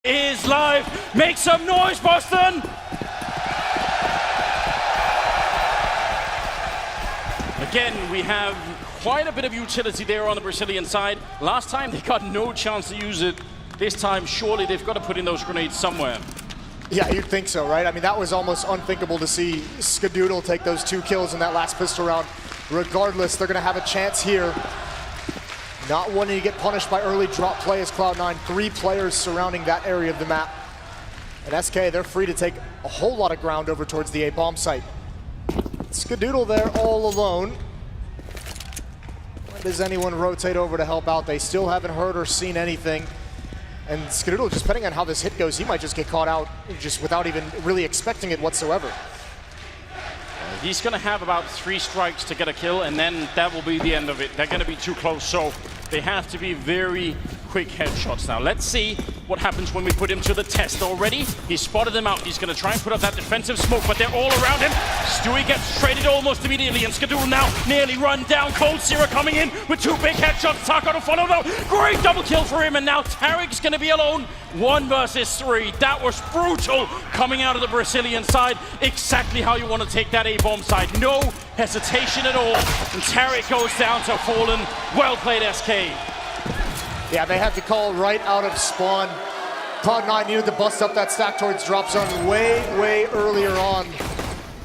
is live. Make some noise, Boston! Again, we have quite a bit of utility there on the Brazilian side. Last time they got no chance to use it. This time, surely they've got to put in those grenades somewhere. Yeah, you'd think so, right? I mean, that was almost unthinkable to see Skadoodle take those 2 kills in that last pistol round. Regardless, they're going to have a chance here. Not wanting to get punished by early drop play as Cloud9. 3 players surrounding that area of the map. And SK, they're free to take a whole lot of ground over towards the A bomb site. Skadoodle there all alone. When does anyone rotate over to help out? They still haven't heard or seen anything. And Skadoodle, just depending on how this hit goes, he might just get caught out just without even really expecting it whatsoever. He's going to have about 3 strikes to get a kill, and then that will be the end of it. They're going to be too close, so they have to be very quick headshots now. Let's see what happens when we put him to the test already. He spotted them out. He's going to try and put up that defensive smoke, but they're all around him. Stewie gets traded almost immediately, and Skadoodle now nearly run down. Cold Zero coming in with 2 big headshots. Tako to follow though. Great double kill for him, and now Tarek's going to be alone. 1 versus 3. That was brutal coming out of the Brazilian side. Exactly how you want to take that A-bomb side. No hesitation at all. And Tarek goes down to Fallen. Well played, SK. Yeah, they had the call right out of spawn. Cloud9 needed to bust up that stack towards drop zone way earlier on.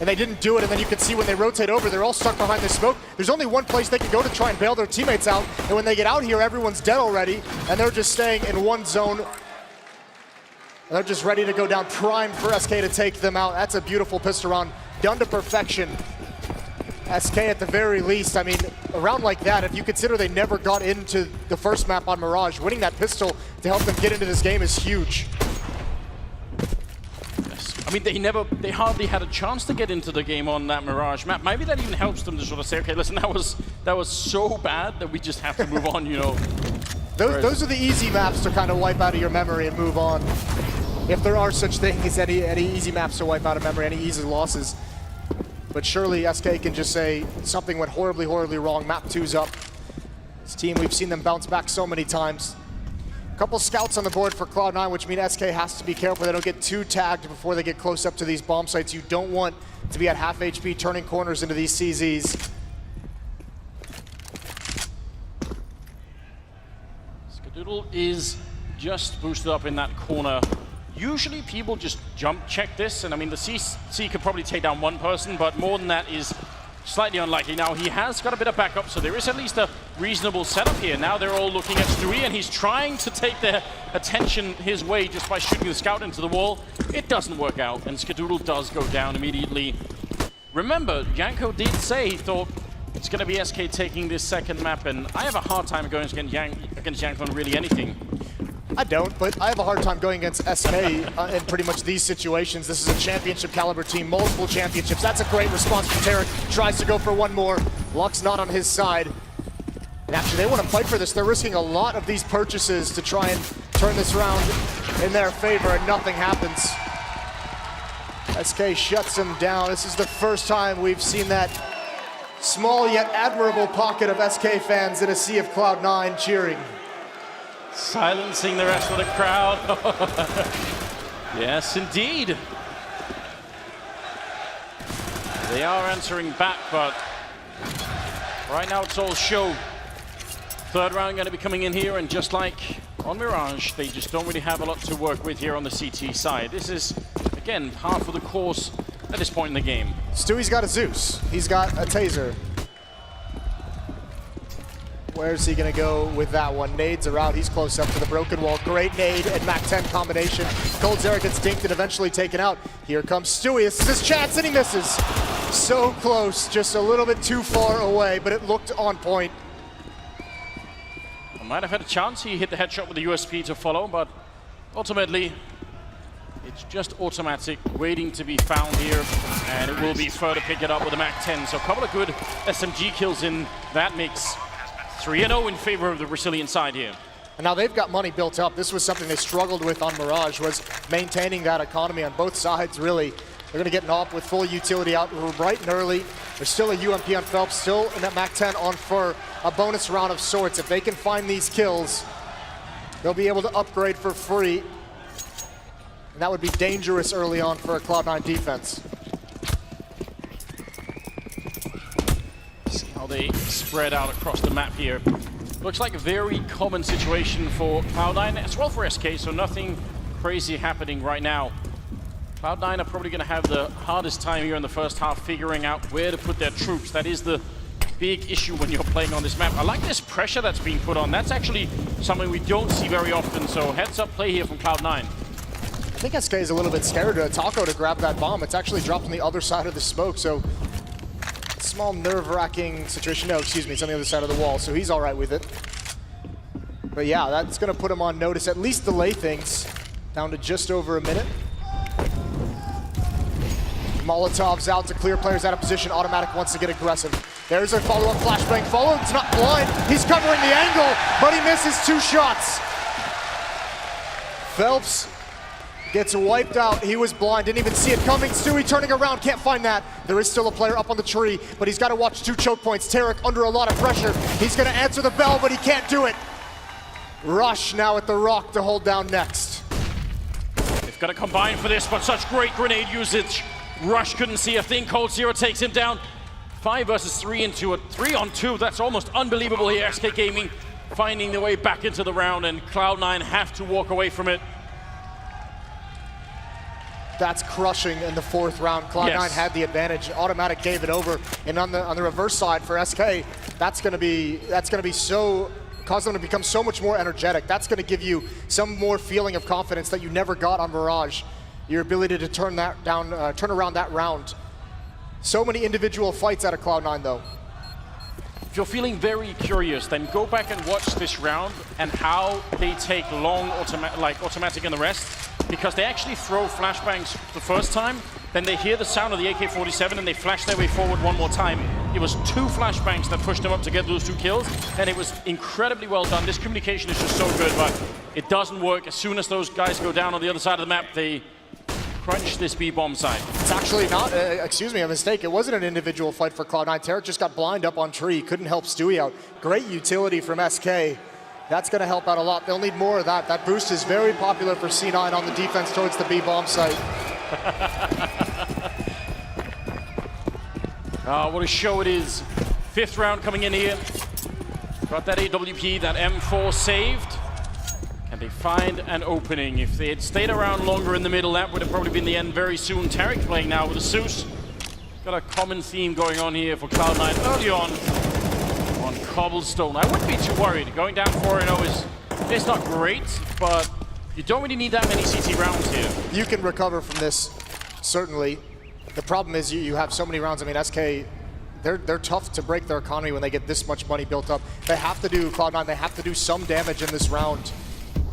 And they didn't do it, and then you can see when they rotate over, they're all stuck behind the smoke. There's only one place they can go to try and bail their teammates out, and when they get out here, everyone's dead already, and they're just staying in one zone. And they're just ready to go down, primed for SK to take them out. That's a beautiful pistol round, done to perfection. SK at the very least, I mean, a round like that, if you consider they never got into the first map on Mirage, winning that pistol to help them get into this game is huge. Yes. I mean, they hardly had a chance to get into the game on that Mirage map. Maybe that even helps them to sort of say, okay, listen, that was so bad that we just have to move on, you know. Those are the easy maps to kind of wipe out of your memory and move on. If there are such things, any easy maps to wipe out of memory, any easy losses. But surely SK can just say something went horribly wrong. Map 2's up. This team, we've seen them bounce back so many times. A couple scouts on the board for Cloud9, which means SK has to be careful they don't get too tagged before they get close up to these bomb sites. You don't want to be at half HP turning corners into these CZs. Skadoodle is just boosted up in that corner. Usually people just jump check this, and I mean the CC could probably take down 1 person, but more than that is slightly unlikely. Now he has got a bit of backup, so there is at least a reasonable setup here. Now they're all looking at Stewie, and he's trying to take their attention his way just by shooting the scout into the wall. It doesn't work out, and Skadoodle does go down immediately. Remember, Janko did say he thought it's going to be SK taking this second map, and I have a hard time going against Janko on really anything. I don't, but I have a hard time going against SK in pretty much these situations. This is a championship caliber team, multiple championships. That's a great response from Tarek. Tries to go for 1 more. Luck's not on his side. And actually, they want to fight for this. They're risking a lot of these purchases to try and turn this round in their favor, and nothing happens. SK shuts them down. This is the first time we've seen that small yet admirable pocket of SK fans in a sea of Cloud9 cheering. Silencing the rest of the crowd. Yes, indeed. They are answering back, but right now it's all show. 3rd round going to be coming in here, and just like on Mirage, they just don't really have a lot to work with here on the CT side. This is, again, half of the course at this point in the game. Stewie's got a Zeus. He's got a taser. Where's he gonna go with that one? Nades are out, he's close up to the broken wall. Great nade and Mac-10 combination. Cold Zero gets dinked and eventually taken out. Here comes Stewie, this is his chance, and he misses. So close, just a little bit too far away, but it looked on point. I might have had a chance, he hit the headshot with the USP to follow, but ultimately, it's just automatic, waiting to be found here, and it will be Fur to pick it up with a Mac-10. So a couple of good SMG kills in that mix. 3-0 in favor of the Brazilian side here. And now they've got money built up. This was something they struggled with on Mirage, was maintaining that economy on both sides, really. They're going to get an AWP with full utility out bright and early. There's still a UMP on Phelps, still in that Mac-10 on Fur, a bonus round of sorts. If they can find these kills, they'll be able to upgrade for free. And that would be dangerous early on for a Cloud9 defense. See how they spread out across the map here. Looks like a very common situation for Cloud9 as well for SK, so nothing crazy happening right now. Cloud9 are probably going to have the hardest time here in the first half figuring out where to put their troops. That is the big issue when you're playing on this map. I like this pressure that's being put on. That's actually something we don't see very often, so heads up play here from Cloud9. I think SK is a little bit scared to Taco to grab that bomb. It's actually dropped on the other side of the smoke, so small nerve-wracking situation. No, excuse me, it's on the other side of the wall, so he's all right with it. But yeah, that's going to put him on notice, at least delay things down to just over a minute. Molotov's out to clear players out of position. Automatic wants to get aggressive. There's a follow-up flashbang. Follow, it's not blind. He's covering the angle, but he misses 2 shots. Phelps gets wiped out. He was blind, didn't even see it coming. Stewie turning around, can't find that. There is still a player up on the tree, but he's got to watch 2 choke points. Tarek under a lot of pressure. He's going to answer the bell, but he can't do it. Rush now at the rock to hold down next. They've got to combine for this, but such great grenade usage. Rush couldn't see a thing. Cold Zero takes him down. 5 versus 3 into a 3-on-2. That's almost unbelievable here. SK Gaming finding their way back into the round, and Cloud9 have to walk away from it. That's crushing in the 4th round. Cloud9 had the advantage. Automatic gave it over, and on the reverse side for SK, that's going to be so cause them to become so much more energetic. That's going to give you some more feeling of confidence that you never got on Mirage. Your ability to turn around that round. So many individual fights out of Cloud9 though. If you're feeling very curious, then go back and watch this round and how they take long automatic and the rest, because they actually throw flashbangs the first time, then they hear the sound of the AK-47 and they flash their way forward one more time. It was 2 flashbangs that pushed them up to get those 2 kills, and it was incredibly well done. This communication is just so good, but it doesn't work. As soon as those guys go down on the other side of the map, they crunch this B-bomb side. It's actually not, excuse me, a mistake. It wasn't an individual fight for Cloud9. Tarek just got blind up on tree, couldn't help Stewie out. Great utility from SK. That's going to help out a lot. They'll need more of that. That boost is very popular for C9 on the defense towards the B-bomb site. What a show it is. 5th round coming in here. Got that AWP, that M4 saved. Can they find an opening? If they had stayed around longer in the middle, that would have probably been the end very soon. Tarek playing now with a Zeus. Got a common theme going on here for Cloud9 early on Cobblestone. I wouldn't be too worried. Going down 4-0 is not great, but you don't really need that many CT rounds here. You can recover from this, certainly. The problem is you have so many rounds. I mean, SK, they're tough to break their economy when they get this much money built up. They have to do, Cloud9, they have to do some damage in this round.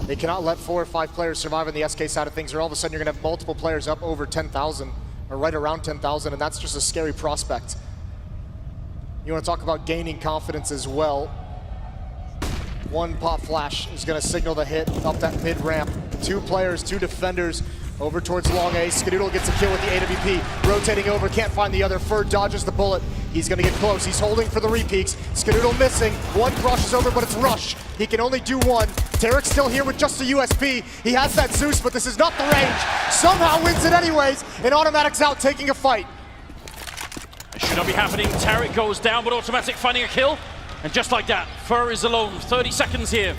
They cannot let 4 or 5 players survive on the SK side of things, or all of a sudden you're going to have multiple players up over 10,000, or right around 10,000, and that's just a scary prospect. You want to talk about gaining confidence as well. 1 pop flash is going to signal the hit up that mid ramp. 2 players, 2 defenders over towards long A. Skadoodle gets a kill with the AWP. Rotating over, can't find the other. Fur dodges the bullet. He's going to get close. He's holding for the repeaks. Skadoodle missing. 1 crosses over, but it's Rush. He can only do 1. Tarek's still here with just a USP. He has that Zeus, but this is not the range. Somehow wins it anyways, and Automatic's out taking a fight. It should not be happening. Tarek goes down, but Automatic finding a kill. And just like that, Fur is alone. 30 seconds here.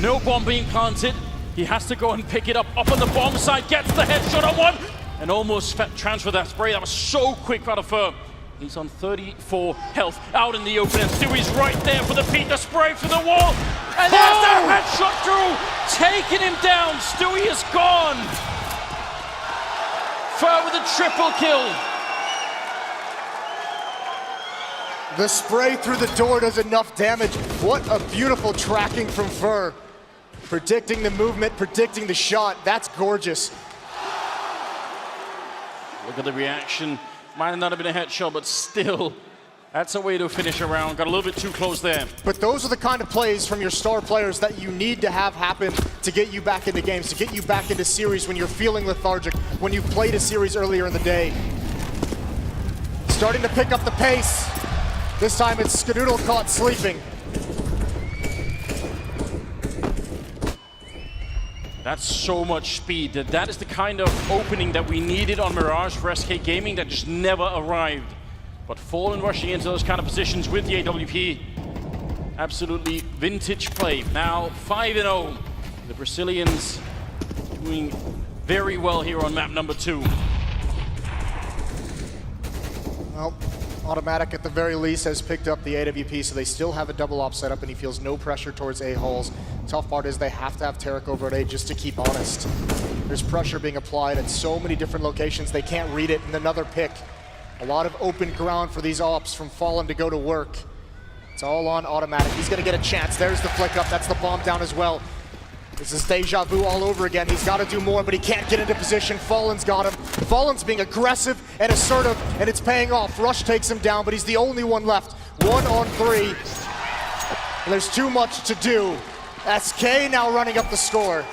No bomb being planted. He has to go and pick it up on the bomb side. Gets the headshot on 1. And almost transfer that spray. That was so quick out of Fur. He's on 34 health out in the open. And Stewie's right there for the Pete. The spray for the wall. And there's that headshot through. Taking him down. Stewie is gone. Fur with a triple kill. The spray through the door does enough damage. What a beautiful tracking from Fur. Predicting the movement, predicting the shot. That's gorgeous. Look at the reaction. Might not have been a headshot, but still, that's a way to finish a round. Got a little bit too close there. But those are the kind of plays from your star players that you need to have happen to get you back into games, to get you back into series when you're feeling lethargic, when you've played a series earlier in the day. Starting to pick up the pace. This time it's Skadoodle caught sleeping. That's so much speed. That is the kind of opening that we needed on Mirage for SK Gaming that just never arrived. But Fallen rushing into those kind of positions with the AWP. Absolutely vintage play. Now 5-0. The Brazilians doing very well here on map number 2. Well, Automatic at the very least has picked up the AWP, so they still have a double op setup, and he feels no pressure towards A-holes. Tough part is they have to have Tarek over at A just to keep honest. There's pressure being applied at so many different locations, they can't read it, and another pick. A lot of open ground for these ops from Fallen to go to work. It's all on Automatic. He's gonna get a chance. There's the flick up, that's the bomb down as well. This is deja vu all over again. He's got to do more, but he can't get into position. Fallen's got him. Fallen's being aggressive and assertive, and it's paying off. Rush takes him down, but he's the only one left. 1 on 3. And there's too much to do. SK now running up the score.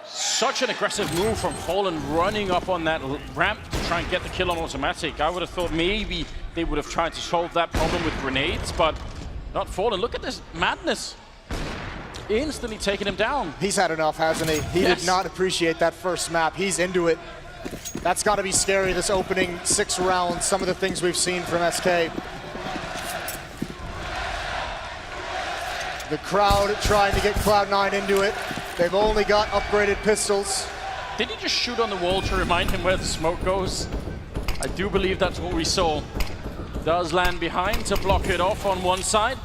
Such an aggressive move from Fallen, running up on that ramp to try and get the kill on Automatic. I would have thought maybe they would have tried to solve that problem with grenades, but not Fallen. Look at this madness. Instantly taking him down. He's had enough, hasn't he? He did not appreciate that first map. He's into it. That's got to be scary, this opening 6 rounds, some of the things we've seen from SK. The crowd trying to get Cloud9 into it. They've only got upgraded pistols. Did he just shoot on the wall to remind him where the smoke goes? I do believe that's what we saw. Does land behind to block it off on one side.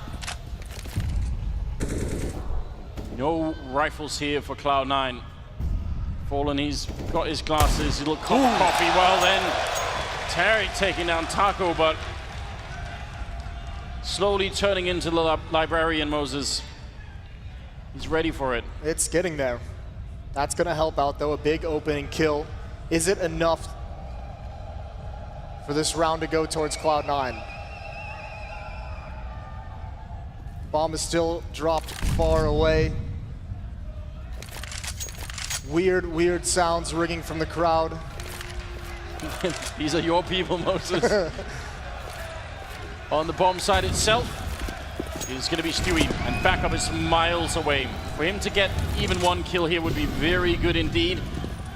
No rifles here for Cloud9. Fallen, he's got his glasses, little coffee. Well then, Tarek taking down Taco, but slowly turning into the librarian, Moses. He's ready for it. It's getting there. That's gonna help out though, a big opening kill. Is it enough for this round to go towards Cloud9? Bomb is still dropped far away. Weird sounds ringing from the crowd. These are your people, Moses. On the bomb side itself is going to be Stewie, and backup is miles away. For him to get even 1 kill here would be very good indeed.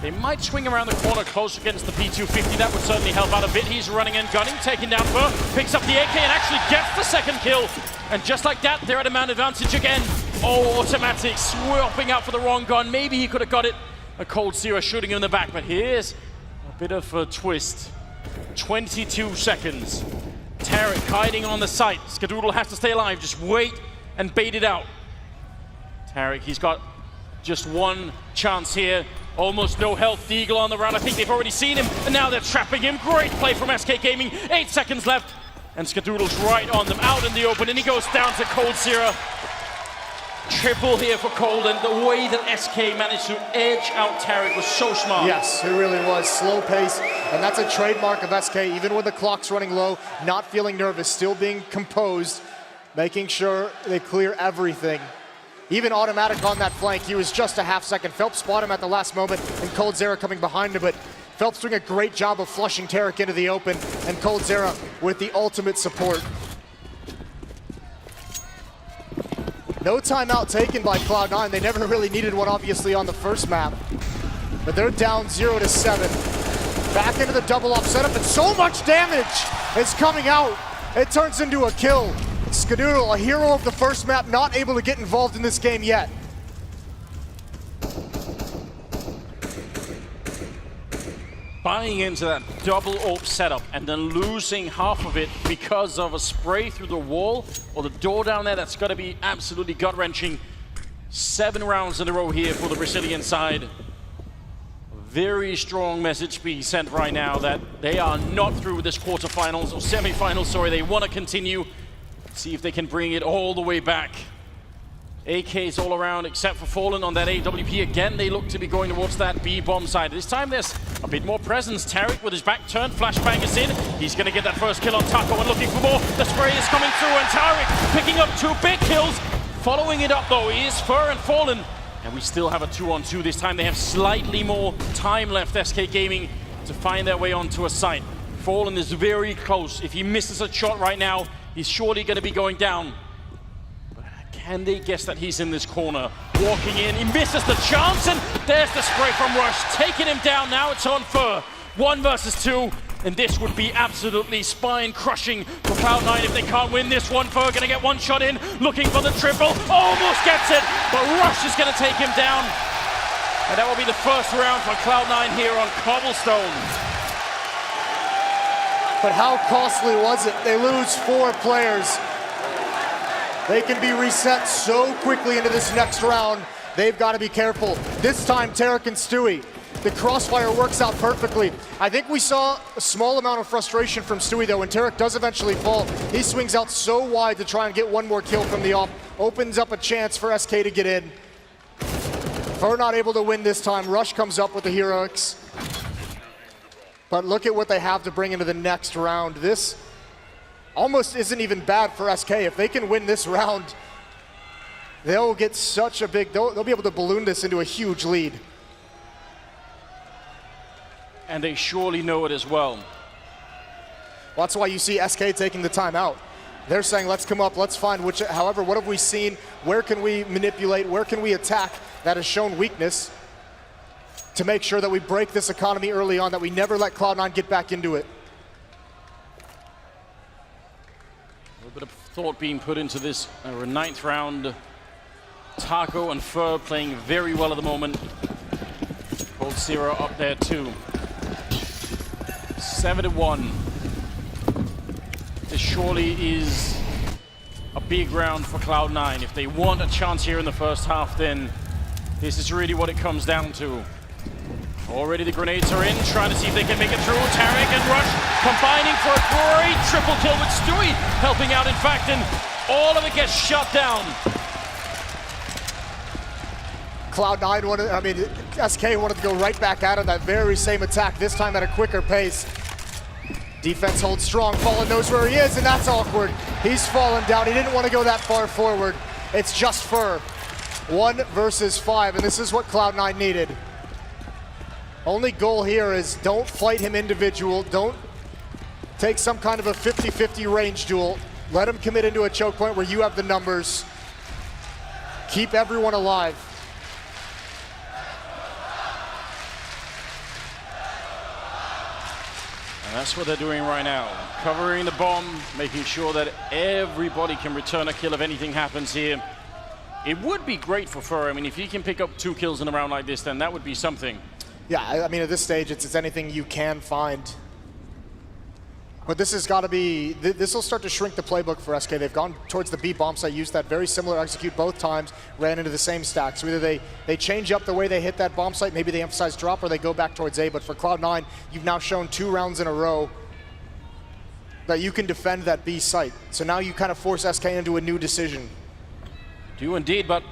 They might swing around the corner close against the P250. That would certainly help out a bit. He's running and gunning, taking down Burr, picks up the AK and actually gets the second kill. And just like that, they're at a man advantage again. Oh, Automatic swapping out for the wrong gun. Maybe he could have got it. A Cold Zero shooting him in the back, but here's a bit of a twist. 22 seconds. Tarek hiding on the site. Skadoodle has to stay alive. Just wait and bait it out. Tarek, he's got just one chance here. Almost no health. Deagle on the run. I think they've already seen him, and now they're trapping him. Great play from SK Gaming. 8 seconds left, and Skadoodle's right on them, out in the open, and he goes down to Cold Zero. Triple here for Cold, and the way that SK managed to edge out Tarek was so smart. Yes, it really was. Slow pace, and that's a trademark of SK. Even when the clock's running low, not feeling nervous, still being composed, making sure they clear everything. Even Automatic on that flank, he was just a half second. Phelps spot him at the last moment, and Cold Zero coming behind him, but Phelps doing a great job of flushing Tarek into the open, and Cold Zero with the ultimate support. No timeout taken by Cloud9. They never really needed one, obviously, on the first map. But they're down 0-7. Back into the double up setup, and so much damage is coming out. It turns into a kill. Skadoodle, a hero of the first map, not able to get involved in this game yet. Buying into that double AWP setup and then losing half of it because of a spray through the wall or the door down there, that's got to be absolutely gut-wrenching. 7 rounds in a row here for the Brazilian side. Very strong message being sent right now that they are not through with this quarterfinals or semifinals, sorry. They want to continue. See if they can bring it all the way back. AKs all around except for Fallen on that AWP. Again, they look to be going towards that B bomb side. This time there's a bit more presence. Tarek with his back turned, flashbang is in. He's going to get that first kill on Taco and looking for more. The spray is coming through and Tarek picking up 2 big kills. Following it up though is Fur and Fallen. And we still have a 2-on-2. This time they have slightly more time left, SK Gaming, to find their way onto a site. Fallen is very close. If he misses a shot right now, he's surely going to be going down. and they guess that he's in this corner. Walking in, he misses the chance, and there's the spray from Rush, taking him down. Now it's on Fur. 1 versus 2, and this would be absolutely spine-crushing for Cloud9 if they can't win this one. Fur gonna get one shot in, looking for the triple, almost gets it, but Rush is gonna take him down. And that will be the first round for Cloud9 here on Cobblestone. But how costly was it? They lose 4 players. They can be reset so quickly into this next round. They've got to be careful. This time, Tarek and Stewie, the crossfire works out perfectly. I think we saw a small amount of frustration from Stewie though. When Tarek does eventually fall, he swings out so wide to try and get one more kill from the off. Opens up a chance for SK to get in. Fur not able to win this time. Rush comes up with the heroics. But look at what they have to bring into the next round. This almost isn't even bad for SK. If they can win this round, they'll get such a big, they'll be able to balloon this into a huge lead. And they surely know it as well. That's why you see SK taking the time out. They're saying, let's come up, let's find which, however, what have we seen? Where can we manipulate? Where can we attack that has shown weakness to make sure that we break this economy early on, that we never let Cloud9 get back into it? A little bit of thought being put into this 9th round. Taco and Fur playing very well at the moment. Cold Zero up there too. 7-1. This surely is a big round for Cloud9. If they want a chance here in the first half, then this is really what it comes down to. Already the grenades are in, trying to see if they can make it through. Tarek and Rush combining for a great triple kill with Stewie helping out, in fact, and all of it gets shut down. Cloud9 wanted, SK wanted to go right back out of that very same attack, this time at a quicker pace. Defense holds strong, Fallen knows where he is, and that's awkward. He's fallen down, he didn't want to go that far forward. It's just Fur. 1 versus 5, and this is what Cloud9 needed. Only goal here is don't fight him individual, don't take some kind of a 50-50 range duel. Let him commit into a choke point where you have the numbers. Keep everyone alive. And that's what they're doing right now. Covering the bomb, making sure that everybody can return a kill if anything happens here. It would be great for Fur. I mean, if he can pick up 2 kills in a round like this, then that would be something. Yeah, I mean, at this stage, it's anything you can find. But this has got to be, this will start to shrink the playbook for SK. They've gone towards the B bomb site, used that very similar execute both times, ran into the same stack. So either they change up the way they hit that bomb site, maybe they emphasize drop, or they go back towards A. But for Cloud9, you've now shown 2 rounds in a row that you can defend that B site. So now you kind of force SK into a new decision. Do indeed, but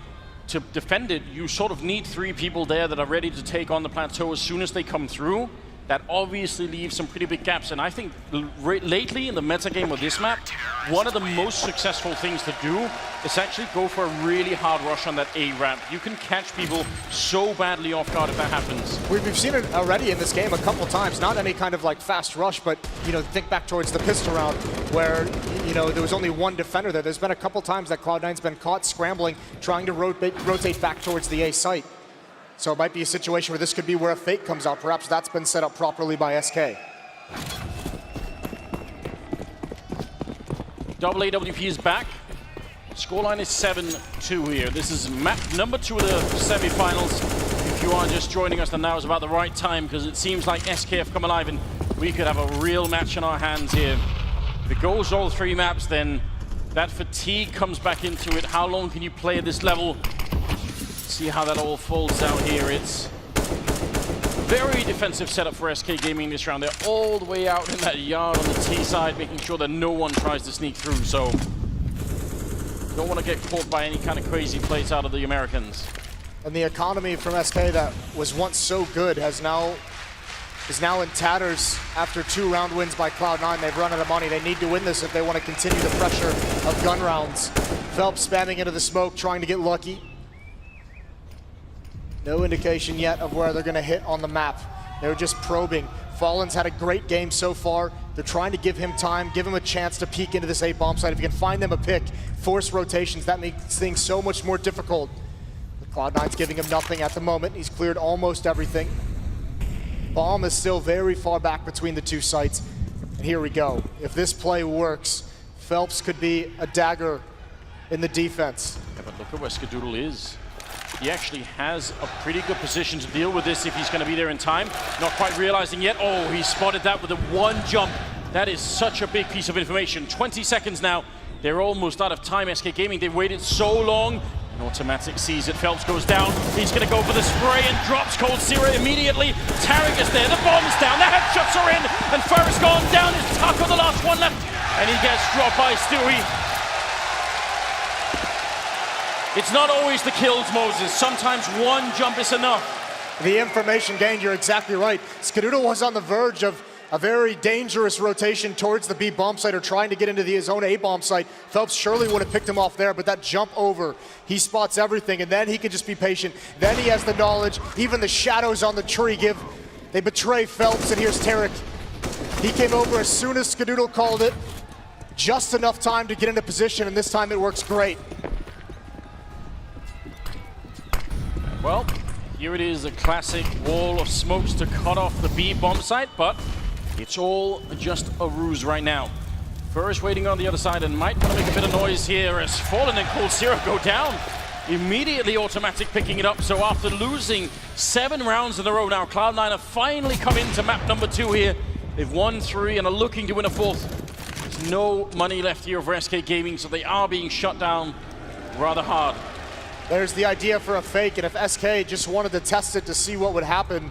to defend it, you sort of need 3 people there that are ready to take on the plateau as soon as they come through. That obviously leaves some pretty big gaps, and I think lately in the meta game of this map, one of the most successful things to do is actually go for a really hard rush on that A ramp. You can catch people so badly off guard if that happens. We've seen it already in this game a couple times, not any kind of like fast rush, but you know, think back towards the pistol round where there was only 1 defender there. There's been a couple times that Cloud9's been caught scrambling, trying to rotate back towards the A site. So it might be a situation where this could be where a fake comes out. Perhaps that's been set up properly by SK. Double AWP is back. Scoreline is 7-2 here. This is map number 2 of the semifinals. If you are just joining us, then now is about the right time, because it seems like SK have come alive and we could have a real match in our hands here. If it goes all 3 maps, then that fatigue comes back into it. How long can you play at this level? See how that all folds out here. It's very defensive setup for SK Gaming this round. They're all the way out in that yard on the T side, making sure that no one tries to sneak through. So don't want to get caught by any kind of crazy plays out of the Americans. And the economy from SK that was once so good is now in tatters after 2 round wins by Cloud9. They've run out of money. They need to win this if they want to continue the pressure of gun rounds. Phelps spamming into the smoke, trying to get lucky. No indication yet of where they're going to hit on the map. They're just probing. Fallen's had a great game so far. They're trying to give him time, give him a chance to peek into this A bomb site. If you can find them a pick, force rotations. That makes things so much more difficult. Cloud9's giving him nothing at the moment. He's cleared almost everything. Bomb is still very far back between the two sites. And here we go. If this play works, Phelps could be a dagger in the defense. Yeah, but look at where Skadoodle is. He actually has a pretty good position to deal with this if he's going to be there in time. Not quite realizing yet. Oh, he spotted that with a one jump. That is such a big piece of information. 20 seconds now. They're almost out of time, SK Gaming. They've waited so long. An automatic sees it. Phelps goes down. He's going to go for the spray and drops Coldzera immediately. Tarek is there. The bomb's down. The headshots are in. And Farah's gone down. It's Taco, the last one left. And he gets dropped by Stewie. It's not always the kills, Moses. Sometimes one jump is enough. The information gained, you're exactly right. Skadoodle was on the verge of a very dangerous rotation towards the B bomb site or trying to get into his own A bomb site. Phelps surely would have picked him off there, but that jump over, he spots everything, and then he can just be patient. Then he has the knowledge. Even the shadows on the tree they betray Phelps, and here's Tarek. He came over as soon as Skadoodle called it. Just enough time to get into position, and this time it works great. Well, here it is, a classic wall of smokes to cut off the B bomb site, but it's all just a ruse right now. First waiting on the other side and might want to make a bit of noise here as Fallen and Coldzera go down. Immediately automatic picking it up, so after losing 7 rounds in a row now, Cloud9 have finally come into map number 2 here. They've won 3 and are looking to win a 4th. There's no money left here for SK Gaming, so they are being shut down rather hard. There's the idea for a fake, and if SK just wanted to test it to see what would happen,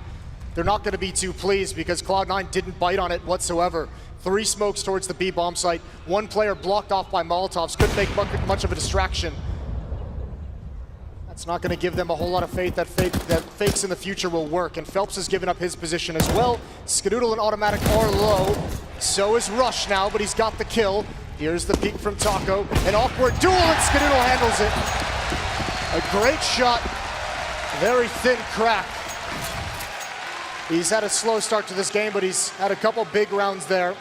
they're not going to be too pleased because Cloud9 didn't bite on it whatsoever. 3 smokes towards the B bomb site. 1 player blocked off by Molotovs. Couldn't make much of a distraction. That's not going to give them a whole lot of faith that fakes in the future will work, and Phelps has given up his position as well. Skadoodle and Automatic are low. So is Rush now, but he's got the kill. Here's the peek from Taco. An awkward duel, and Skadoodle handles it. A great shot, very thin crack. He's had a slow start to this game, but he's had a couple big rounds there.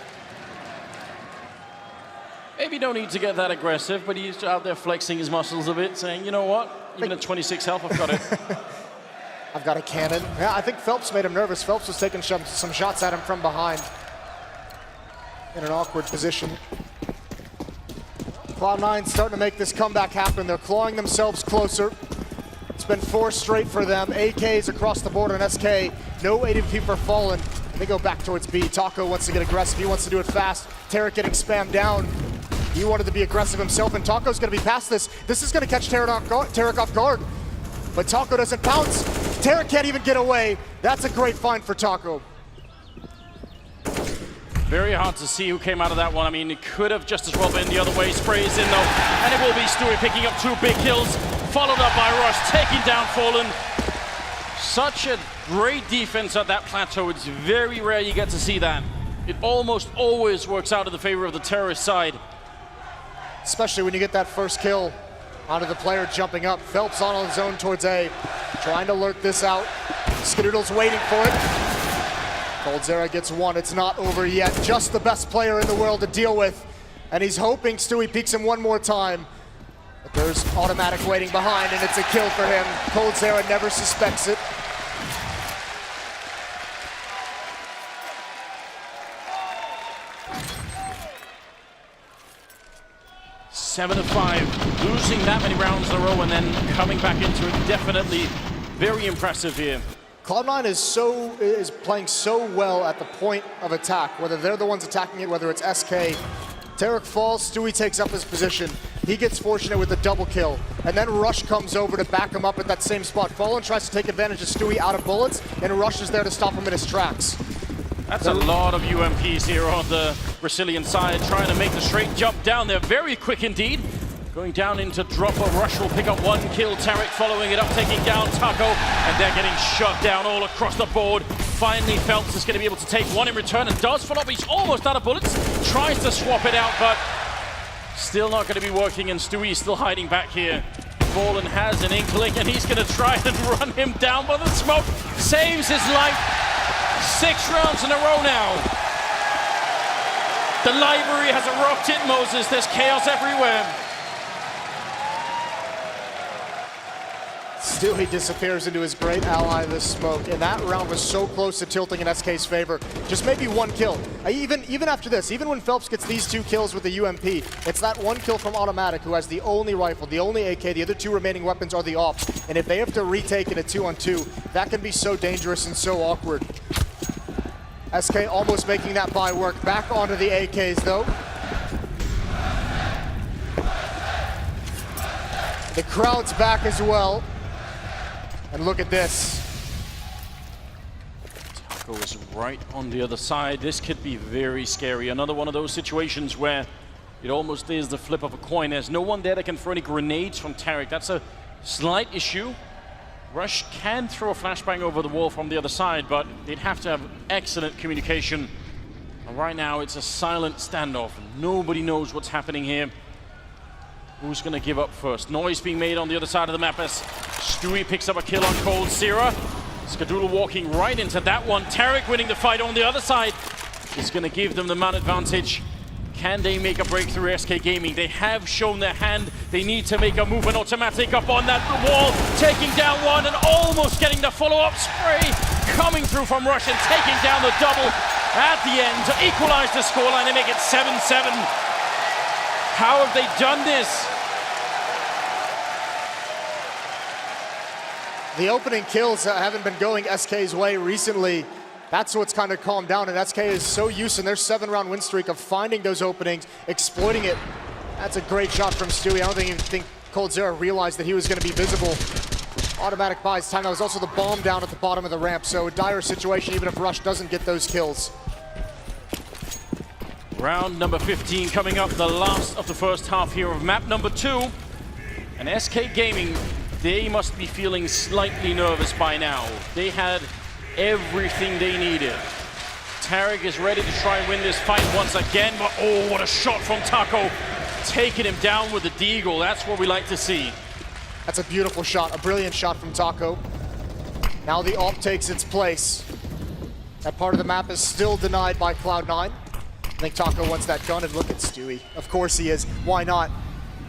Maybe no need to get that aggressive, but he's out there flexing his muscles a bit, saying, you know what, even at 26 health, I've got it. I've got a cannon. Yeah, I think Phelps made him nervous. Phelps was taking some shots at him from behind in an awkward position. Cloud9 starting to make this comeback happen. They're clawing themselves closer. It's been 4 straight for them. AKs across the board on SK. No AWP for Fallen. And they go back towards B. Taco wants to get aggressive. He wants to do it fast. Tarek getting spammed down. He wanted to be aggressive himself, and Taco's going to be past this. This is going to catch Tarek off guard. But Taco doesn't bounce. Tarek can't even get away. That's a great find for Taco. Very hard to see who came out of that one. I mean, it could have just as well been the other way. Sprays in though, and it will be Stewie picking up 2 big kills, followed up by Rush, taking down Fallen. Such a great defense at that plateau. It's very rare you get to see that. It almost always works out in the favor of the terrorist side. Especially when you get that first kill onto the player jumping up. Phelps on his own towards A, trying to lurk this out. Skadoodle's waiting for it. Coldzera gets 1, it's not over yet. Just the best player in the world to deal with. And he's hoping Stewie peeks him 1 more time. But there's Automatic waiting behind, and it's a kill for him. Coldzera never suspects it. Seven to 5, losing that many rounds in a row and then coming back into it. Definitely very impressive here. Cloud9 is playing so well at the point of attack, whether they're the ones attacking it, whether it's SK. Tarek falls, Stewie takes up his position. He gets fortunate with the double kill, and then Rush comes over to back him up at that same spot. Fallen tries to take advantage of Stewie out of bullets, and Rush is there to stop him in his tracks. That's a lot of UMPs here on the Brazilian side, trying to make the straight jump down there. Very quick indeed. Going down into dropper. Rush will pick up 1 kill. Tarek following it up, taking down Taco, and they're getting shut down all across the board. Finally, Phelps is going to be able to take 1 in return and does follow up. He's almost out of bullets. Tries to swap it out, but still not going to be working, and Stewie is still hiding back here. Fallen has an inkling, and he's going to try and run him down, but the smoke saves his life. 6 rounds in a row now. The library has erupted, Moses. There's chaos everywhere. Stewie disappears into his great ally, the smoke, and that round was so close to tilting in SK's favor. Just maybe one kill. Even after this, even when Phelps gets these 2 kills with the UMP, it's that 1 kill from Automatic who has the only rifle, the only AK, the other 2 remaining weapons are the ops. And if they have to retake in a 2-on-2, that can be so dangerous and so awkward. SK almost making that buy work. Back onto the AKs though. The crowd's back as well. And look at this. Taco is right on the other side. This could be very scary. Another one of those situations where it almost is the flip of a coin. There's no one there that can throw any grenades from Tarek. That's a slight issue. Rush can throw a flashbang over the wall from the other side, but they'd have to have excellent communication. And right now, it's a silent standoff. Nobody knows what's happening here. Who's going to give up first? Noise being made on the other side of the map as Stewie picks up a kill on Cold Sierra. Skadoodle walking right into that one. Tarek winning the fight on the other side is going to give them the man advantage. Can they make a breakthrough, SK Gaming? They have shown their hand. They need to make a move, an automatic up on that wall, taking down one and almost getting the follow-up spray coming through from Rush and taking down the double at the end to equalize the scoreline and make it 7-7. How have they done this? The opening kills haven't been going SK's way recently. That's what's kind of calmed down, and SK is so used in their 7-round win streak of finding those openings, exploiting it. That's a great shot from Stewie. I don't even think Cold Zero realized that he was going to be visible. Automatic buys time. That was also the bomb down at the bottom of the ramp, so a dire situation even if Rush doesn't get those kills. Round number 15 coming up, the last of the first half here of map number 2. And SK Gaming, they must be feeling slightly nervous by now. They had everything they needed. Tarek is ready to try and win this fight once again, but oh, what a shot from Taco. Taking him down with the deagle. That's what we like to see. That's a beautiful shot, a brilliant shot from Taco. Now the AWP takes its place. That part of the map is still denied by Cloud9. I think Taco wants that gun, and look at Stewie. Of course he is. Why not?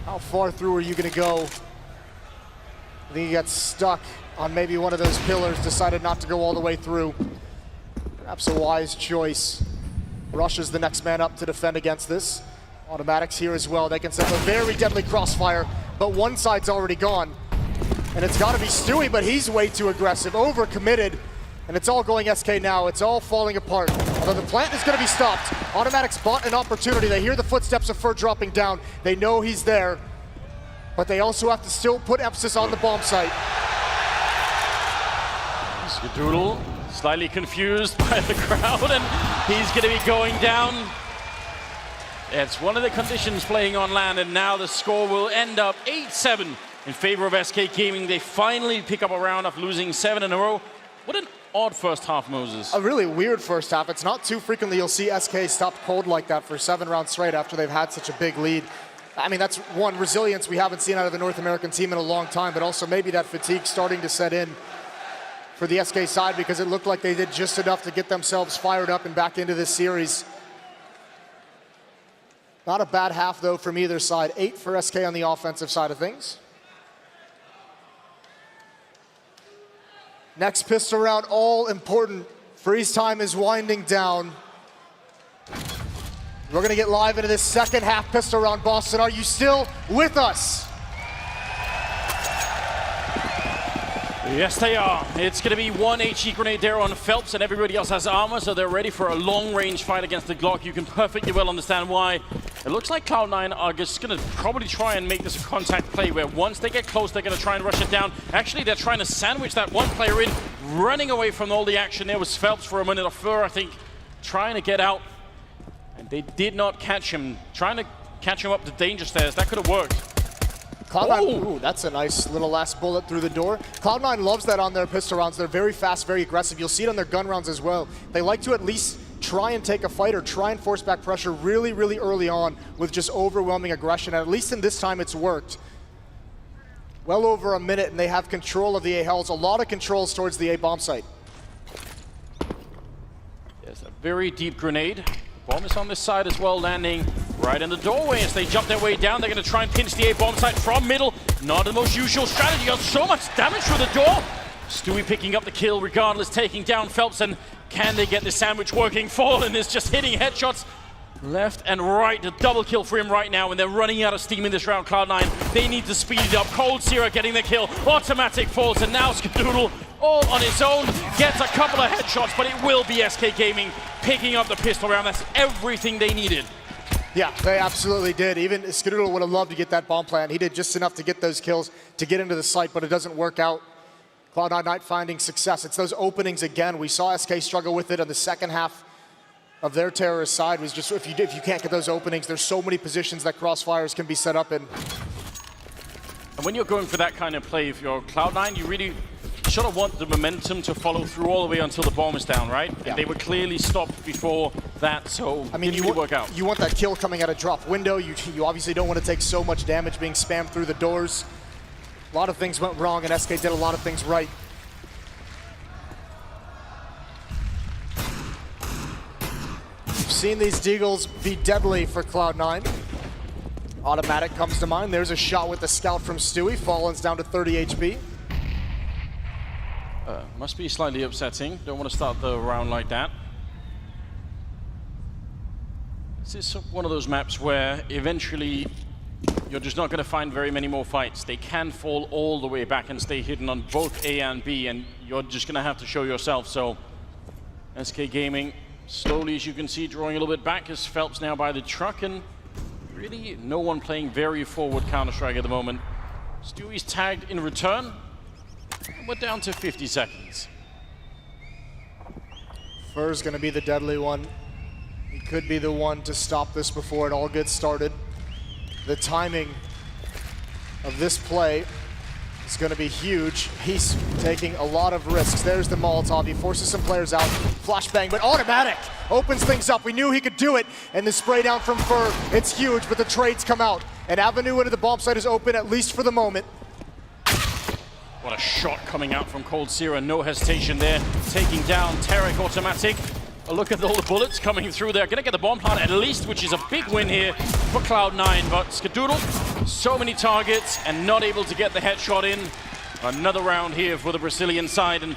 How far through are you going to go? I think he got stuck on maybe one of those pillars, decided not to go all the way through. Perhaps a wise choice. Rush is the next man up to defend against this. Automatics here as well. They can set a very deadly crossfire, but one side's already gone. And it's got to be Stewie, but he's way too aggressive, overcommitted. And it's all going SK now. It's all falling apart. Although the plant is going to be stopped. Automatics bought an opportunity. They hear the footsteps of Fur dropping down. They know he's there. But they also have to still put emphasis on the bomb site. Skadoodle slightly confused by the crowd, and he's going to be going down. It's one of the conditions playing on land, and now the score will end up 8-7 in favor of SK Gaming. They finally pick up a round after losing 7 in a row. What an odd first half, Moses. A really weird first half. It's not too frequently you'll see SK stop cold like that for 7 rounds straight after they've had such a big lead. I mean, that's one resilience we haven't seen out of the North American team in a long time, but also maybe that fatigue starting to set in for the SK side because it looked like they did just enough to get themselves fired up and back into this series. Not a bad half, though, from either side. 8 for SK on the offensive side of things. Next pistol round, all important. Freeze time is winding down. We're going to get live into this second half pistol round. Boston, are you still with us? Yes, they are. It's going to be one HE grenade there on Phelps, and everybody else has armor, so they're ready for a long-range fight against the Glock. You can perfectly well understand why. It looks like Cloud9 are just going to probably try and make this a contact play, where once they get close, they're going to try and rush it down. Actually, they're trying to sandwich that one player in, running away from all the action. There was Phelps for a minute, or Fur, I think, trying to get out. And they did not catch him. Trying to catch him up the danger stairs. That could have worked. Cloud9, ooh, that's a nice little last bullet through the door. Cloud9 loves that on their pistol rounds. They're very fast, very aggressive. You'll see it on their gun rounds as well. They like to at least try and take a fight or try and force back pressure really, really early on with just overwhelming aggression. And at least in this time, it's worked. Well over a minute, and they have control of the A hulls. A lot of controls towards the A bomb site. There's a very deep grenade. Bomb is on this side as well, landing right in the doorway as they jump their way down. They're going to try and pinch the A-bomb site from middle. Not the most usual strategy. Got so much damage through the door. Stewie picking up the kill regardless, taking down Phelps. And can they get the sandwich working? Fallen is just hitting headshots left and right. A double kill for him right now, and they're running out of steam in this round. Cloud9, they need to speed it up. Cold Zero getting the kill. Automatic falls, and now Skadoodle all on his own. Gets a couple of headshots, but it will be SK Gaming picking up the pistol round. That's everything they needed. Yeah, they absolutely did. Even Skadoodle would have loved to get that bomb plant. He did just enough to get those kills to get into the site, but it doesn't work out. Cloud9 not finding success. It's those openings again. We saw SK struggle with it in the second half of their terrorist side. Was just if you can't get those openings, there's so many positions that crossfires can be set up in. And when you're going for that kind of play, if you're Cloud9, you really sort of want the momentum to follow through all the way until the bomb is down, right? Yeah. And they were clearly stopped before that, so I mean, didn't really work out. You want that kill coming at a drop window. You obviously don't want to take so much damage being spammed through the doors. A lot of things went wrong, and SK did a lot of things right. We've seen these deagles be deadly for Cloud9. Automatic comes to mind. There's a shot with the scout from Stewie. Fallen's down to 30 HP. Must be slightly upsetting. Don't want to start the round like that. This is one of those maps where eventually you're just not going to find very many more fights. They can fall all the way back and stay hidden on both A and B, and you're just going to have to show yourself. So SK Gaming, slowly, as you can see, drawing a little bit back as Phelps now by the truck, and really no one playing very forward Counter-Strike at the moment. Stewie's tagged in return. We're down to 50 seconds. Fur's going to be the deadly one. He could be the one to stop this before it all gets started. The timing of this play is going to be huge. He's taking a lot of risks. There's the Molotov. He forces some players out. Flashbang, but automatic opens things up. We knew he could do it. And the spray down from Fur, it's huge, but the trades come out. An avenue into the bomb site is open, at least for the moment. What a shot coming out from Cold Zero. No hesitation there. Taking down Tarek automatic. A look at all the bullets coming through there. Gonna get the bomb plant at least, which is a big win here for Cloud9. But Skadoodle, so many targets and not able to get the headshot in. Another round here for the Brazilian side. And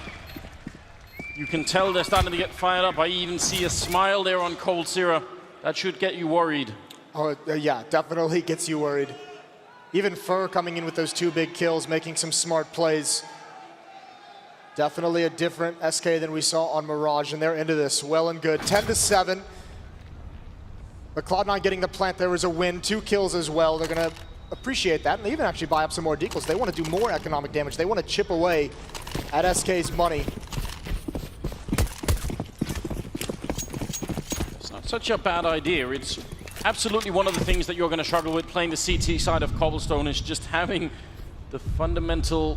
you can tell they're starting to get fired up. I even see a smile there on Cold Zero. That should get you worried. Oh, yeah, definitely gets you worried. Even Fur coming in with those 2 big kills, making some smart plays. Definitely a different SK than we saw on Mirage, and they're into this well and good. 10-7. But Cloud9 getting the plant there was a win. 2 kills as well. They're going to appreciate that, and they even actually buy up some more deagles. They want to do more economic damage. They want to chip away at SK's money. It's not such a bad idea. It's absolutely one of the things that you're going to struggle with playing the CT side of Cobblestone is just having the fundamental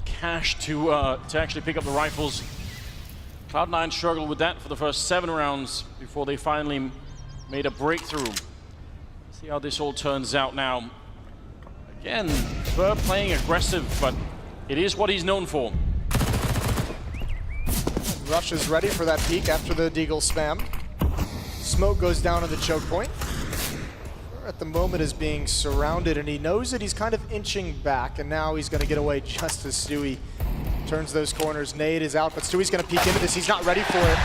cash to actually pick up the rifles. Cloud9 struggled with that for the first 7 rounds before they finally made a breakthrough. See how this all turns out now. Again, Fur playing aggressive, but it is what he's known for. Rush is ready for that peek after the deagle spam. Smoke goes down to the choke point. At the moment is being surrounded, and he knows that he's kind of inching back, and now he's going to get away just as Stewie turns those corners. Nade is out, but Stewie's going to peek into this. He's not ready for it.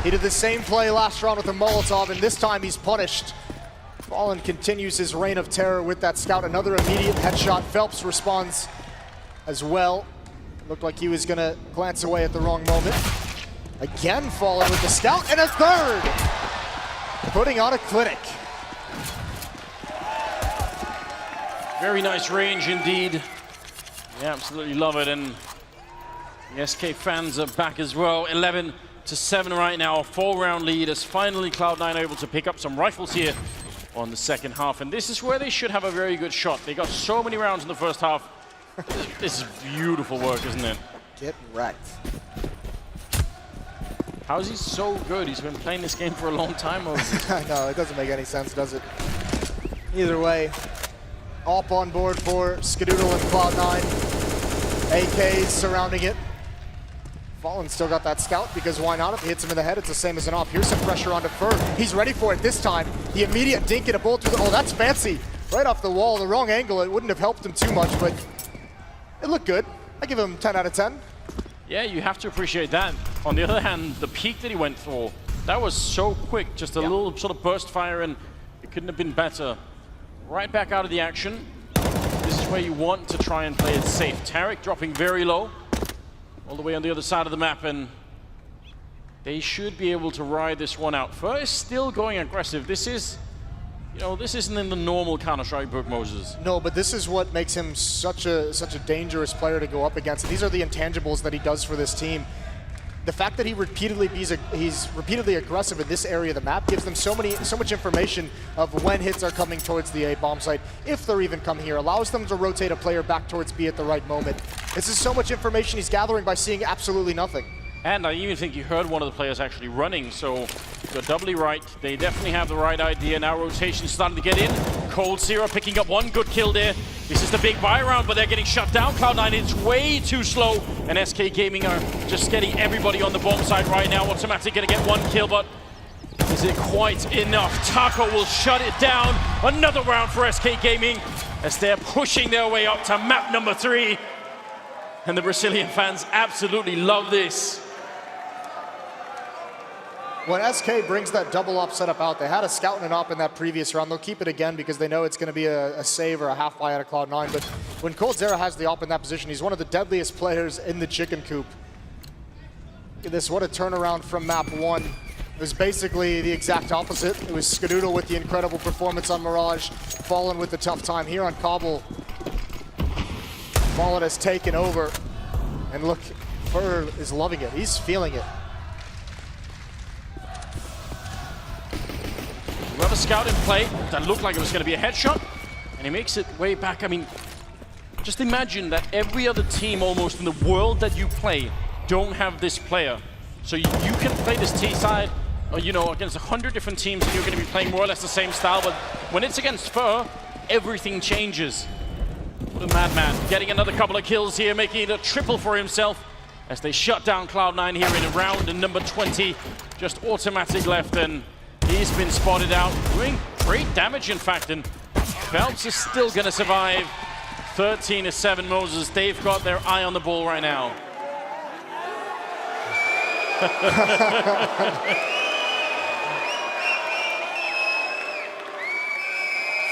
He did the same play last round with the Molotov, and this time he's punished. Fallen continues his reign of terror with that scout. Another immediate headshot. Phelps responds as well. Looked like he was going to glance away at the wrong moment. Again, Fallen with the scout, and a third! Putting on a clinic. Very nice range indeed. We absolutely love it, and the SK fans are back as well. 11-7 right now, a 4-round lead as finally Cloud9 able to pick up some rifles here on the second half, and this is where they should have a very good shot. They got so many rounds in the first half. This is beautiful work, isn't it? Get wrecked. How is he so good? He's been playing this game for a long time. I know, it doesn't make any sense, does it? Either way, up on board for Skadoodle and Cloud9. AKs surrounding it. Fallen still got that scout because why not? If he hits him in the head, it's the same as an off. Here's some pressure onto Fur. He's ready for it this time. The immediate dink and a bullet through the... Oh, that's fancy. Right off the wall, the wrong angle. It wouldn't have helped him too much, but it looked good. I give him 10 out of 10. Yeah, you have to appreciate that. On the other hand, the peak that he went for, that was so quick. Just a little sort of burst fire, and it couldn't have been better. Right back out of the action. This is where you want to try and play it safe. Tarek dropping very low, all the way on the other side of the map, and they should be able to ride this one out. Fur is still going aggressive. This is, you know, this isn't in the normal Counter-Strike book, Moses. No, but this is what makes him such a dangerous player to go up against. These are the intangibles that he does for this team. The fact that he's repeatedly aggressive in this area of the map gives them so much information of when hits are coming towards the A bomb site, if they're even coming here, allows them to rotate a player back towards B at the right moment. This is so much information he's gathering by seeing absolutely nothing. And I even think you heard one of the players actually running, so you're doubly right. They definitely have the right idea. Now rotation's starting to get in. Coldzera picking up one good kill there. This is the big buy round, but they're getting shut down. Cloud9 is way too slow, and SK Gaming are just getting everybody on the bomb site right now. Automatic gonna get one kill, but is it quite enough? Taco will shut it down. Another round for SK Gaming as they're pushing their way up to map number 3. And the Brazilian fans absolutely love this. When SK brings that double op setup out, they had a scout and an op in that previous round. They'll keep it again because they know it's going to be a save or a half buy out of Cloud9. But when Coldzera has the op in that position, he's one of the deadliest players in the chicken coop. Look at this, what a turnaround from map 1. It was basically the exact opposite. It was Skadoodle with the incredible performance on Mirage, Fallen with the tough time here on Cobble. Fallen has taken over. And look, Fur is loving it. He's feeling it. We have a scout in play that looked like it was going to be a headshot, and he makes it way back. I mean, just imagine that every other team almost in the world that you play don't have this player. So you can play this T side, you know, against 100 different teams, and you're going to be playing more or less the same style. But when it's against Fur, everything changes. What a madman! Getting another couple of kills here, making it a triple for himself as they shut down Cloud9 here in round number 20. Just automatic left, and he's been spotted out, doing great damage in fact, and Phelps is still going to survive. 13-7 Moses. They've got their eye on the ball right now.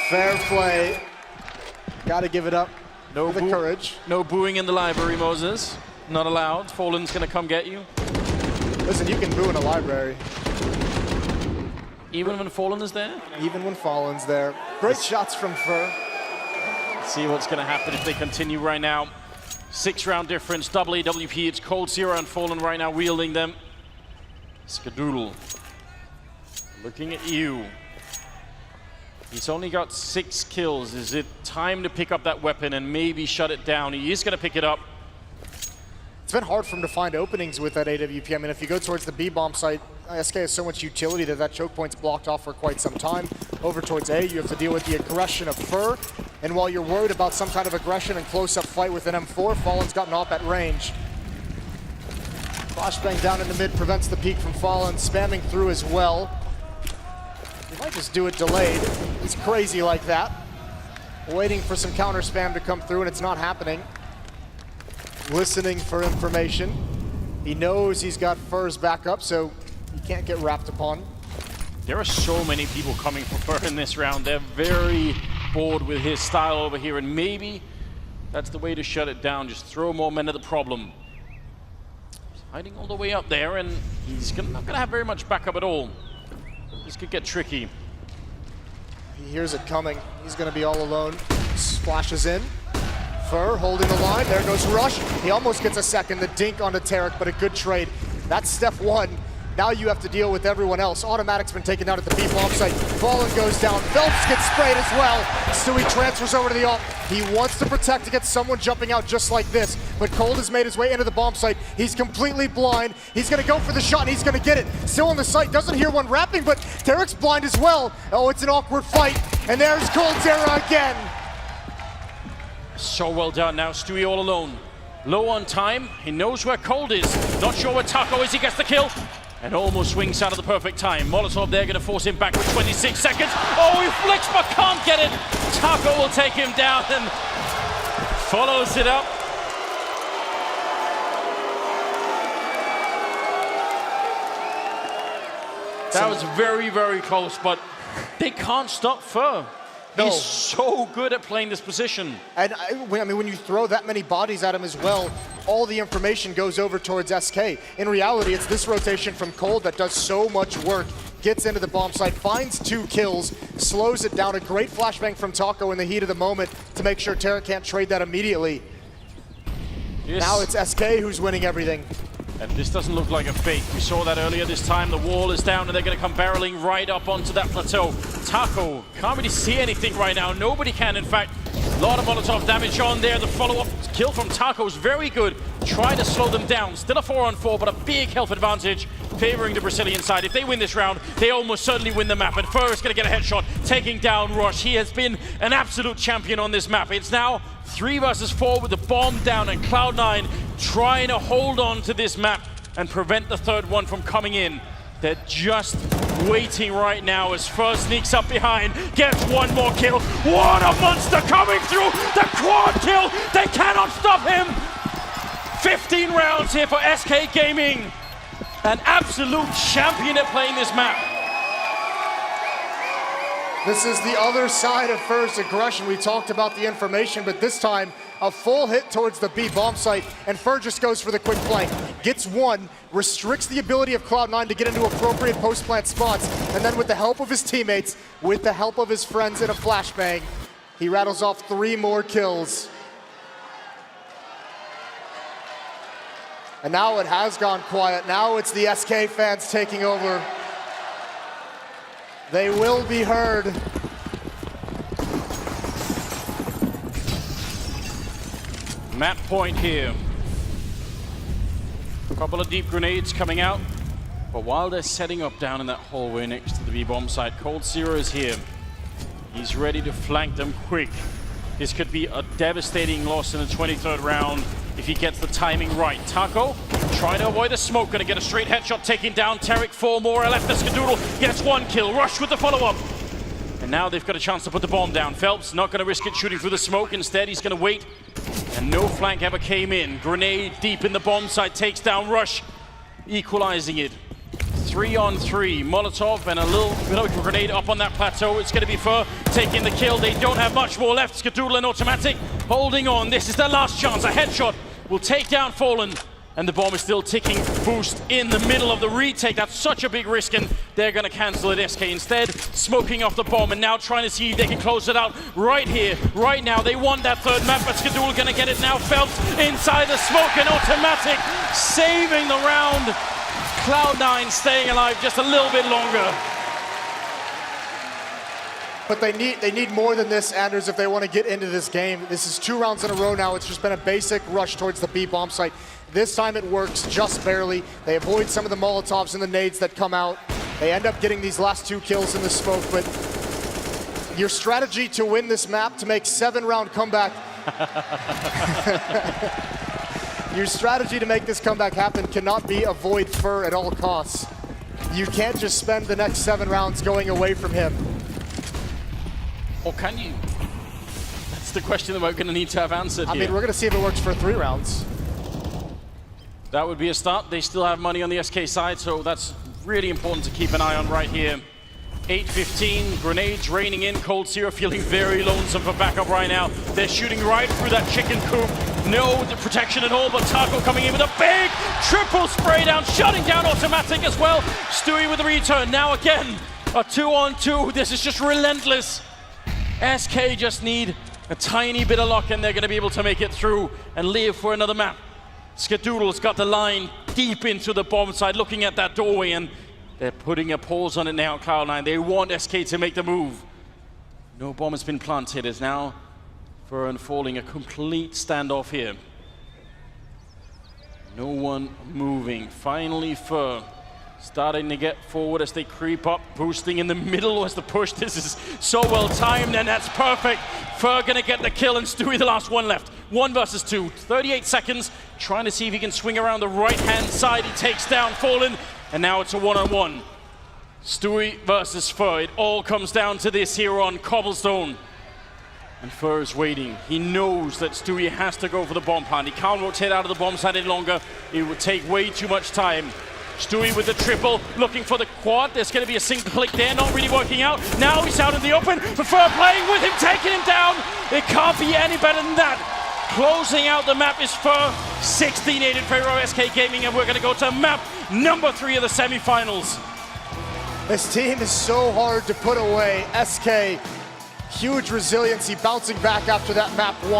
Fair play. Got to give it up. No for the courage. No booing in the library, Moses. Not allowed. Fallen's going to come get you. Listen, you can boo in a library. Even when Fallen is there? Even when Fallen's there. Great shots from Fur. Let's see what's going to happen if they continue right now. 6-round difference, double AWP. It's Coldzera and Fallen right now wielding them. Skadoodle looking at you. He's only got 6 kills. Is it time to pick up that weapon and maybe shut it down? He is going to pick it up. It's been hard for him to find openings with that AWP. I mean, if you go towards the B bomb site, SK has so much utility that choke point's blocked off for quite some time. Over towards A, you have to deal with the aggression of Fur. And while you're worried about some kind of aggression and close-up fight with an M4, Fallen's got an op at range. Flashbang down in the mid prevents the peek from Fallen, spamming through as well. He might just do it delayed. He's crazy like that. Waiting for some counter spam to come through, and it's not happening. Listening for information. He knows he's got Fur's back up, so he can't get wrapped upon. There are so many people coming for Fur in this round. They're very bored with his style over here, and maybe that's the way to shut it down. Just throw more men at the problem. He's hiding all the way up there, and he's not going to have very much backup at all. This could get tricky. He hears it coming. He's going to be all alone. Splashes in. Fur holding the line. There goes Rush. He almost gets a second. The dink onto Tarek, but a good trade. That's step 1. Now you have to deal with everyone else. Automatic's been taken down at the B bomb site. Fallen goes down. Phelps gets sprayed as well. Stewie transfers over to the op. He wants to protect against someone jumping out just like this. But Cold has made his way into the bomb site. He's completely blind. He's going to go for the shot, and he's going to get it. Still on the site. Doesn't hear one wrapping, but Tarek's blind as well. Oh, it's an awkward fight. And there's Coldzera again. So well done. Now Stewie all alone. Low on time. He knows where Cold is. Not sure where Taco is. He gets the kill. And almost swings out of the perfect time. Molotov there going to force him back with 26 seconds. Oh, he flicks but can't get it. Taco will take him down and follows it up. That was very, very close, but they can't stop Fur. No. He's so good at playing this position. And I mean, when you throw that many bodies at him as well, all the information goes over towards SK. In reality, it's this rotation from Cold that does so much work, gets into the bomb site, finds 2 kills, slows it down. A great flashbang from Taco in the heat of the moment to make sure Terra can't trade that immediately. Yes. Now it's SK who's winning everything. And this doesn't look like a fake. We saw that earlier this time. The wall is down and they're going to come barreling right up onto that plateau. Taco can't really see anything right now. Nobody can, in fact. A lot of Molotov damage on there. The follow-up kill from Taco is very good. Try to slow them down. Still a 4-on-4, but a big health advantage favoring the Brazilian side. If they win this round, they almost certainly win the map. And Fur is going to get a headshot, taking down Rush. He has been an absolute champion on this map. It's now 3 versus 4 with the bomb down, and Cloud9 trying to hold on to this map and prevent the third one from coming in. They're just waiting right now as Fur sneaks up behind, gets 1 more kill. What a monster coming through! The quad kill! They cannot stop him! 15 rounds here for SK Gaming. An absolute champion at playing this map. This is the other side of Fur's aggression. We talked about the information, but this time a full hit towards the B bomb site, and Fur just goes for the quick flank. Gets 1, restricts the ability of Cloud9 to get into appropriate post-plant spots, and then with the help of his teammates, with the help of his friends in a flashbang, he rattles off 3 more kills. And now it has gone quiet. Now it's the SK fans taking over. They will be heard. Map point here. A couple of deep grenades coming out. But while they're setting up down in that hallway next to the B-bomb site, Cold Zero is here. He's ready to flank them quick. This could be a devastating loss in the 23rd round if he gets the timing right. Taco trying to avoid the smoke, gonna get a straight headshot, taking down Tarek. 4 more left. The Skadoodle gets 1 kill. Rush with the follow-up. And now they've got a chance to put the bomb down. Phelps not gonna risk it shooting through the smoke. Instead, he's gonna wait. And no flank ever came in. Grenade deep in the bomb site takes down Rush, equalizing it. 3-on-3. Molotov and a little bit of a grenade up on that plateau. It's going to be Fur taking the kill. They don't have much more left. Skadoodle and Automatic holding on. This is their last chance. A headshot will take down Fallen. And the bomb is still ticking. Boost in the middle of the retake. That's such a big risk, and they're going to cancel it. SK instead smoking off the bomb and now trying to see if they can close it out right here, right now. They want that third map, but Skadoodle going to get it now. Phelps inside the smoke, and Automatic saving the round. Cloud9 staying alive just a little bit longer. But they need more than this, Anders, if they want to get into this game. This is 2 rounds in a row now. It's just been a basic rush towards the B bomb site. This time it works just barely. They avoid some of the Molotovs and the nades that come out. They end up getting these last 2 kills in the smoke, but your strategy to win this map, to make 7-round comeback, your strategy to make this comeback happen cannot be avoid Fur at all costs. You can't just spend the next 7 rounds going away from him. Or can you? That's the question that we're going to need to have answered here. I mean, we're going to see if it works for 3 rounds. That would be a start. They still have money on the SK side, so that's really important to keep an eye on right here. 8:15, grenades raining in. Cold Zero feeling very lonesome for backup right now. They're shooting right through that chicken coop. No protection at all, but Taco coming in with a big triple spray down, shutting down Automatic as well. Stewie with the return. Now again, a 2-on-2. This is just relentless. SK just need a tiny bit of luck, and they're going to be able to make it through and live for another map. Skadoodle's got the line deep into the bomb side, looking at that doorway, and they're putting a pause on it now, Cloud9. They want SK to make the move. No bomb has been planted. It's now Fur and Falling, a complete standoff here. No one moving. Finally, Fur starting to get forward as they creep up, boosting in the middle as the push. This is so well timed, and that's perfect. Fur gonna get the kill, and Stewie the last one left. 1 versus 2. 38 seconds, trying to see if he can swing around the right-hand side. He takes down Fallen, and now it's a one-on-one. Stewie versus Fur. It all comes down to this here on Cobblestone. And Fur is waiting. He knows that Stewie has to go for the bomb plant. He can't rotate out of the bomb side any longer. It would take way too much time. Stewie with the triple, looking for the quad. There's going to be a single click there, not really working out. Now he's out in the open. For Fur playing with him, taking him down. It can't be any better than that. Closing out the map is Fur, 16-8 in favor of SK Gaming, and we're going to go to map number 3 of the semifinals. This team is so hard to put away. SK, huge resiliency, bouncing back after that map 1.